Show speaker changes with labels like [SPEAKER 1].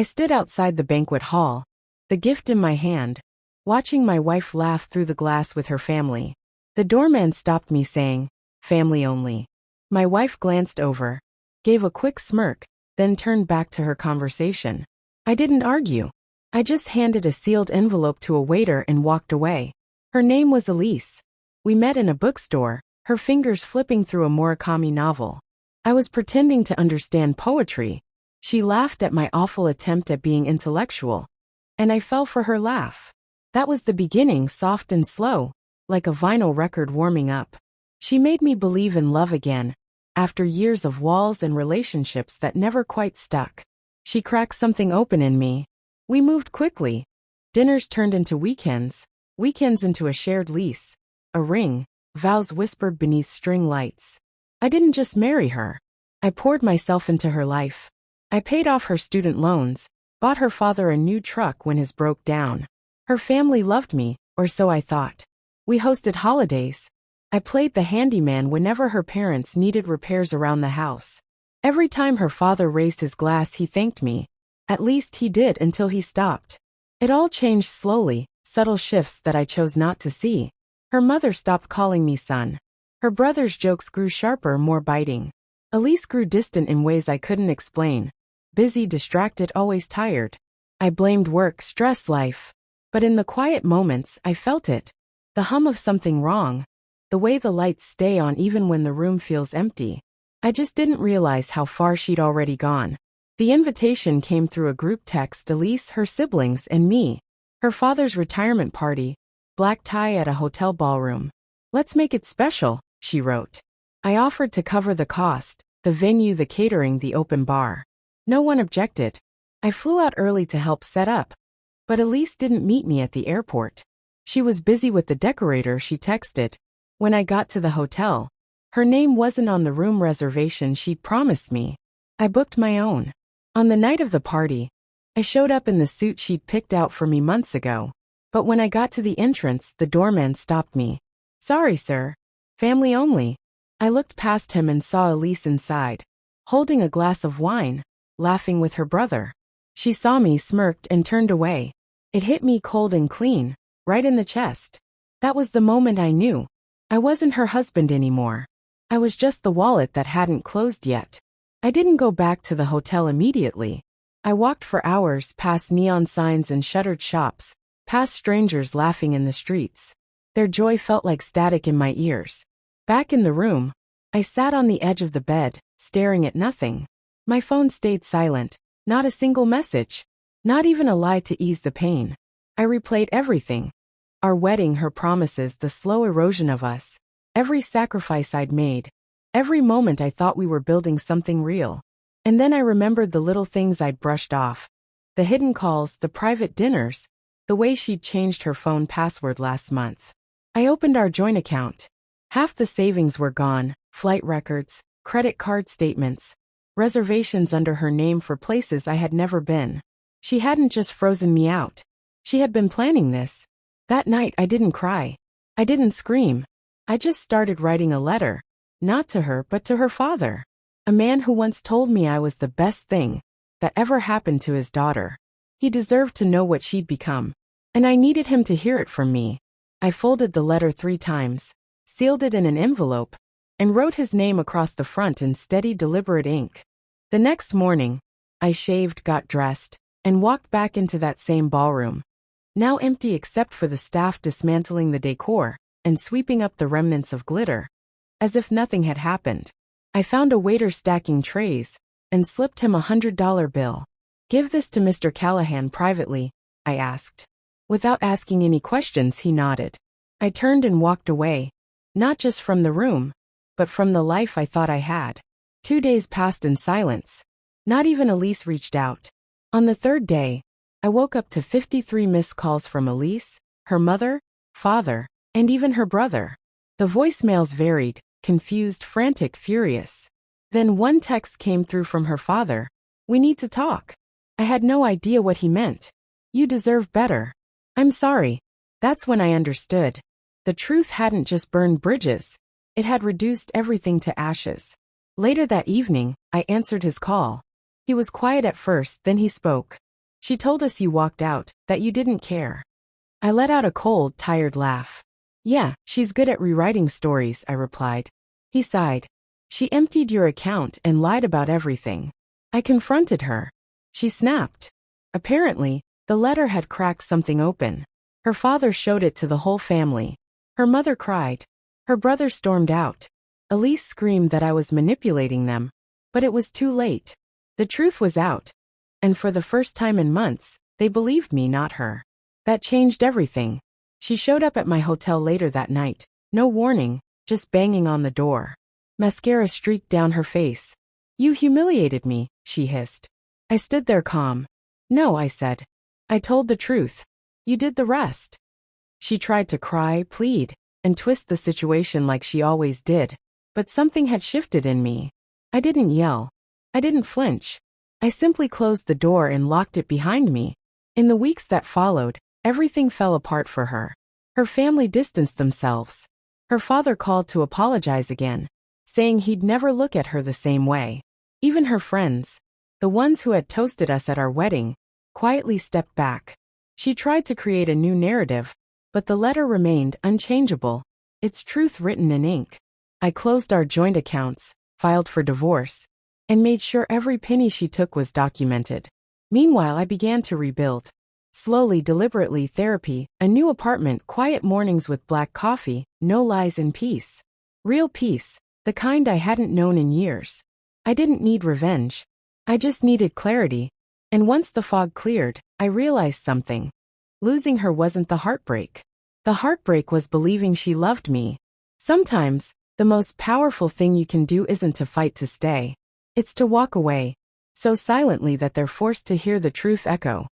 [SPEAKER 1] I stood outside the banquet hall, the gift in my hand, watching my wife laugh through the glass with her family. The doorman stopped me saying, "Family only." My wife glanced over, gave a quick smirk, then turned back to her conversation. I didn't argue. I just handed a sealed envelope to a waiter and walked away. Her name was Elise. We met in a bookstore, her fingers flipping through a Murakami novel. I was pretending to understand poetry. She laughed at my awful attempt at being intellectual, and I fell for her laugh. That was the beginning, soft and slow, like a vinyl record warming up. She made me believe in love again, after years of walls and relationships that never quite stuck. She cracked something open in me. We moved quickly. Dinners turned into weekends, weekends into a shared lease, a ring, vows whispered beneath string lights. I didn't just marry her. I poured myself into her life. I paid off her student loans, bought her father a new truck when his broke down. Her family loved me, or so I thought. We hosted holidays. I played the handyman whenever her parents needed repairs around the house. Every time her father raised his glass, he thanked me. At least he did until he stopped. It all changed slowly, subtle shifts that I chose not to see. Her mother stopped calling me son. Her brother's jokes grew sharper, more biting. Elise grew distant in ways I couldn't explain. Busy, distracted, always tired. I blamed work, stress, life. But in the quiet moments, I felt it. The hum of something wrong. The way the lights stay on even when the room feels empty. I just didn't realize how far she'd already gone. The invitation came through a group text: Elise, her siblings, and me. Her father's retirement party. Black tie at a hotel ballroom. "Let's make it special," she wrote. I offered to cover the cost, the venue, the catering, the open bar. No one objected. I flew out early to help set up. But Elise didn't meet me at the airport. She was busy with the decorator, she texted. When I got to the hotel, her name wasn't on the room reservation she'd promised me. I booked my own. On the night of the party, I showed up in the suit she'd picked out for me months ago. But when I got to the entrance, the doorman stopped me. "Sorry, sir. Family only." I looked past him and saw Elise inside, holding a glass of wine, laughing with her brother. She saw me, smirked, and turned away. It hit me cold and clean, right in the chest. That was the moment I knew. I wasn't her husband anymore. I was just the wallet that hadn't closed yet. I didn't go back to the hotel immediately. I walked for hours past neon signs and shuttered shops, past strangers laughing in the streets. Their joy felt like static in my ears. Back in the room, I sat on the edge of the bed, staring at nothing. My phone stayed silent, not a single message, not even a lie to ease the pain. I replayed everything. Our wedding, her promises, the slow erosion of us, every sacrifice I'd made, every moment I thought we were building something real. And then I remembered the little things I'd brushed off. The hidden calls, the private dinners, the way she'd changed her phone password last month. I opened our joint account. Half the savings were gone, flight records, credit card statements, reservations under her name for places I had never been. She hadn't just frozen me out. She had been planning this. That night I didn't cry. I didn't scream. I just started writing a letter. Not to her, but to her father. A man who once told me I was the best thing that ever happened to his daughter. He deserved to know what she'd become. And I needed him to hear it from me. I folded the letter 3 times, sealed it in an envelope, and wrote his name across the front in steady, deliberate ink. The next morning, I shaved, got dressed, and walked back into that same ballroom. Now empty except for the staff dismantling the decor and sweeping up the remnants of glitter. As if nothing had happened. I found a waiter stacking trays and slipped him $100 bill. "Give this to Mr. Callahan privately," I asked. Without asking any questions, he nodded. I turned and walked away, not just from the room, but from the life I thought I had. 2 days passed in silence. Not even Elise reached out. On the 3rd day, I woke up to 53 missed calls from Elise, her mother, father, and even her brother. The voicemails varied, confused, frantic, furious. Then one text came through from her father. "We need to talk." I had no idea what he meant. "You deserve better." "I'm sorry." That's when I understood. The truth hadn't just burned bridges. It had reduced everything to ashes. Later that evening, I answered his call. He was quiet at first, then he spoke. She told us you walked out, that you didn't care. I let out a cold, tired laugh. Yeah, she's good at rewriting stories, I replied. He sighed. She emptied your account and lied about everything. I confronted her. She snapped. Apparently, the letter had cracked something open. Her father showed it to the whole family. Her mother cried. Her brother stormed out. Elise screamed that I was manipulating them. But it was too late. The truth was out. And for the first time in months, they believed me, not her. That changed everything. She showed up at my hotel later that night. No warning, just banging on the door. Mascara streaked down her face. You humiliated me, she hissed. I stood there calm. No, I said. I told the truth. You did the rest. She tried to cry, plead, and twist the situation like she always did. But something had shifted in me. I didn't yell. I didn't flinch. I simply closed the door and locked it behind me. In the weeks that followed, everything fell apart for her. Her family distanced themselves. Her father called to apologize again, saying he'd never look at her the same way. Even her friends, the ones who had toasted us at our wedding, quietly stepped back. She tried to create a new narrative, but the letter remained unchangeable, its truth written in ink. I closed our joint accounts, filed for divorce, and made sure every penny she took was documented. Meanwhile, I began to rebuild. Slowly, deliberately, therapy, a new apartment, quiet mornings with black coffee, no lies, and peace. Real peace, the kind I hadn't known in years. I didn't need revenge. I just needed clarity. And once the fog cleared, I realized something. Losing her wasn't the heartbreak. The heartbreak was believing she loved me. Sometimes, the most powerful thing you can do isn't to fight to stay. It's to walk away, so silently that they're forced to hear the truth echo.